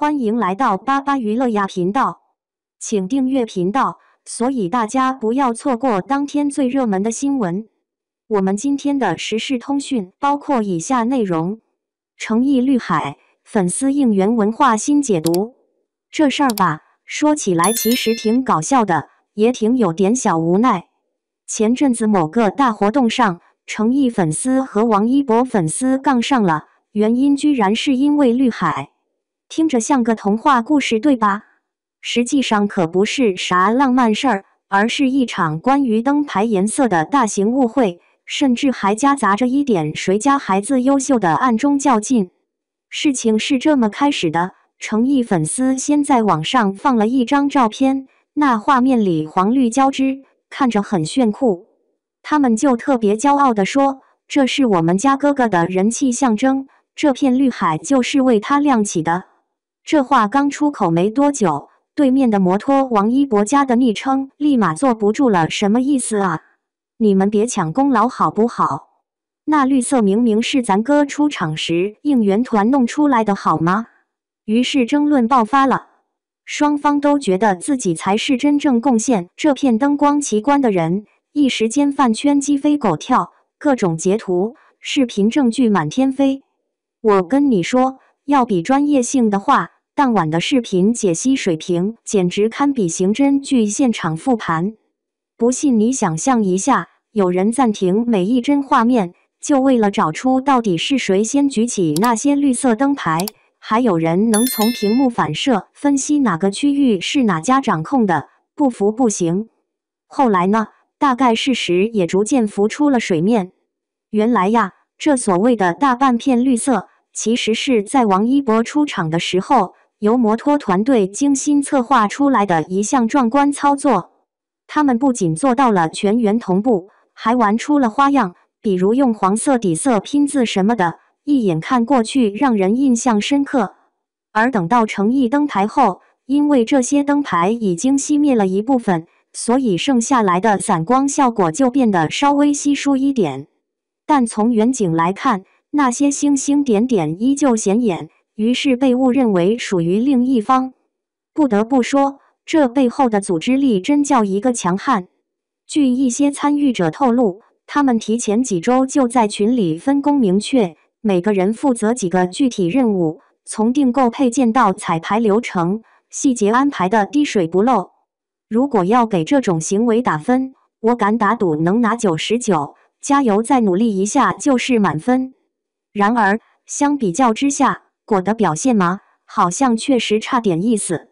欢迎来到巴巴娱乐呀频道，请订阅频道，所以大家不要错过当天最热门的新闻。我们今天的时事通讯包括以下内容：诚意绿海，粉丝应援文化新解读。这事儿吧，说起来其实挺搞笑的，也挺有点小无奈。前阵子某个大活动上，诚意粉丝和王一博粉丝杠上了，原因居然是因为绿海。听着像个童话故事，对吧？实际上可不是啥浪漫事儿，而是一场关于灯牌颜色的大型误会，甚至还夹杂着一点谁家孩子优秀的暗中较劲。事情是这么开始的，诚意粉丝先在网上放了一张照片，那画面里黄绿交织，看着很炫酷。他们就特别骄傲地说：“这是我们家哥哥的人气象征，这片绿海就是为他亮起的。”这话刚出口没多久，对面的摩托王一博家的昵称立马坐不住了，什么意思啊？你们别抢功劳好不好？那绿色明明是咱哥出场时应援团弄出来的好吗？于是争论爆发了，双方都觉得自己才是真正贡献这片灯光奇观的人，一时间饭圈鸡飞狗跳，各种截图、视频证据满天飞。我跟你说，要比专业性的话，当晚的视频解析水平简直堪比刑侦剧现场复盘。不信你想象一下，有人暂停每一帧画面，就为了找出到底是谁先举起那些绿色灯牌，还有人能从屏幕反射分析哪个区域是哪家掌控的，不服不行。后来呢，大概事实也逐渐浮出了水面。原来呀，这所谓的大半片绿色，其实是在王一博出场的时候，由摩托团队精心策划出来的一项壮观操作。他们不仅做到了全员同步，还玩出了花样，比如用黄色底色拼字什么的，一眼看过去让人印象深刻。而等到诚意灯台后，因为这些灯牌已经熄灭了一部分，所以剩下来的散光效果就变得稍微稀疏一点。但从远景来看，那些星星点点依旧显眼，于是被误认为属于另一方。不得不说，这背后的组织力真叫一个强悍。据一些参与者透露，他们提前几周就在群里分工明确，每个人负责几个具体任务，从订购配件到彩排流程，细节安排的滴水不漏。如果要给这种行为打分，我敢打赌能拿99，加油再努力一下就是满分。然而，相比较之下，果的表现嘛，好像确实差点意思。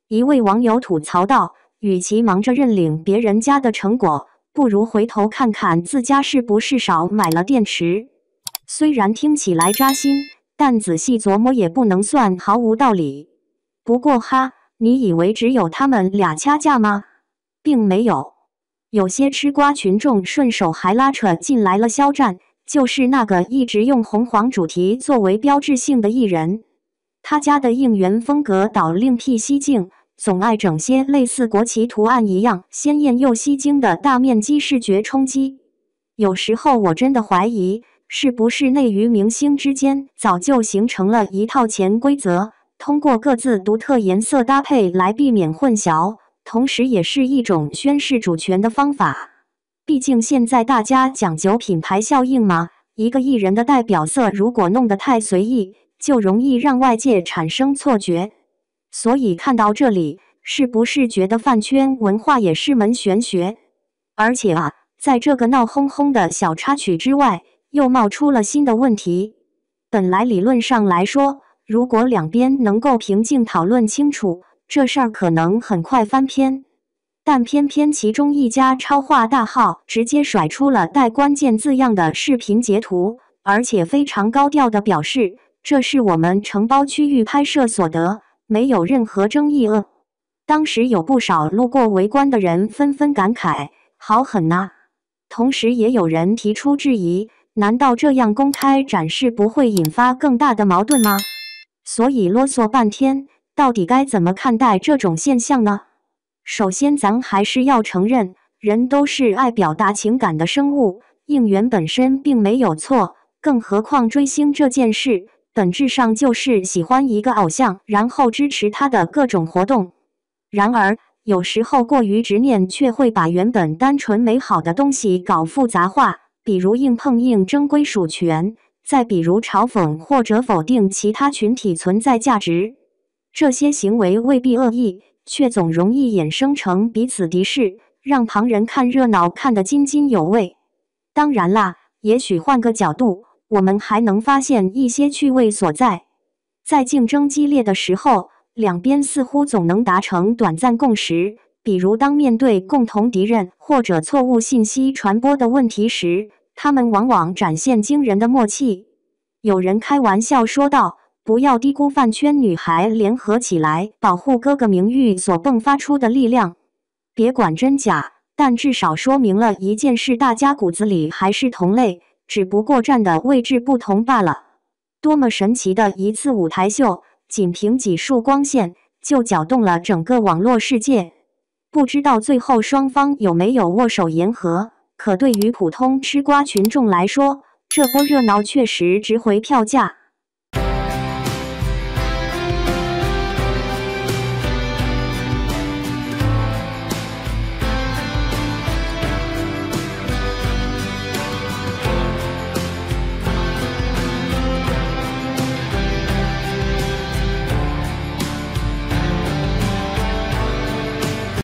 一位网友吐槽道：“与其忙着认领别人家的成果，不如回头看看自家是不是少买了电池。”虽然听起来扎心，但仔细琢磨也不能算毫无道理。不过哈，你以为只有他们俩掐架吗？并没有，有些吃瓜群众顺手还拉扯进来了肖战。就是那个一直用红黄主题作为标志性的艺人，他家的应援风格倒另辟蹊径，总爱整些类似国旗图案一样鲜艳又吸睛的大面积视觉冲击。有时候我真的怀疑，是不是内娱明星之间早就形成了一套潜规则，通过各自独特颜色搭配来避免混淆，同时也是一种宣示主权的方法。毕竟现在大家讲究品牌效应嘛，一个艺人的代表色如果弄得太随意，就容易让外界产生错觉。所以看到这里，是不是觉得饭圈文化也是门玄学？而且啊，在这个闹哄哄的小插曲之外，又冒出了新的问题。本来理论上来说，如果两边能够平静讨论清楚，这事儿可能很快翻篇。但偏偏其中一家超话大号直接甩出了带关键字样的视频截图，而且非常高调地表示，这是我们承包区域拍摄所得，没有任何争议。当时有不少路过围观的人纷纷感慨，好狠呐！同时也有人提出质疑，难道这样公开展示不会引发更大的矛盾吗？所以啰嗦半天，到底该怎么看待这种现象呢？首先，咱还是要承认，人都是爱表达情感的生物，应援本身并没有错，更何况追星这件事，本质上就是喜欢一个偶像，然后支持他的各种活动。然而，有时候过于执念却会把原本单纯美好的东西搞复杂化，比如硬碰硬争归属权，再比如嘲讽或者否定其他群体存在价值。这些行为未必恶意，却总容易衍生成彼此敌视，让旁人看热闹看得津津有味。当然啦，也许换个角度，我们还能发现一些趣味所在。在竞争激烈的时候，两边似乎总能达成短暂共识，比如当面对共同敌人或者错误信息传播的问题时，他们往往展现惊人的默契。有人开玩笑说道，不要低估饭圈女孩联合起来保护哥哥名誉所迸发出的力量。别管真假，但至少说明了一件事，大家骨子里还是同类，只不过站的位置不同罢了。多么神奇的一次舞台秀，仅凭几束光线就搅动了整个网络世界。不知道最后双方有没有握手言和，可对于普通吃瓜群众来说，这波热闹确实值回票价。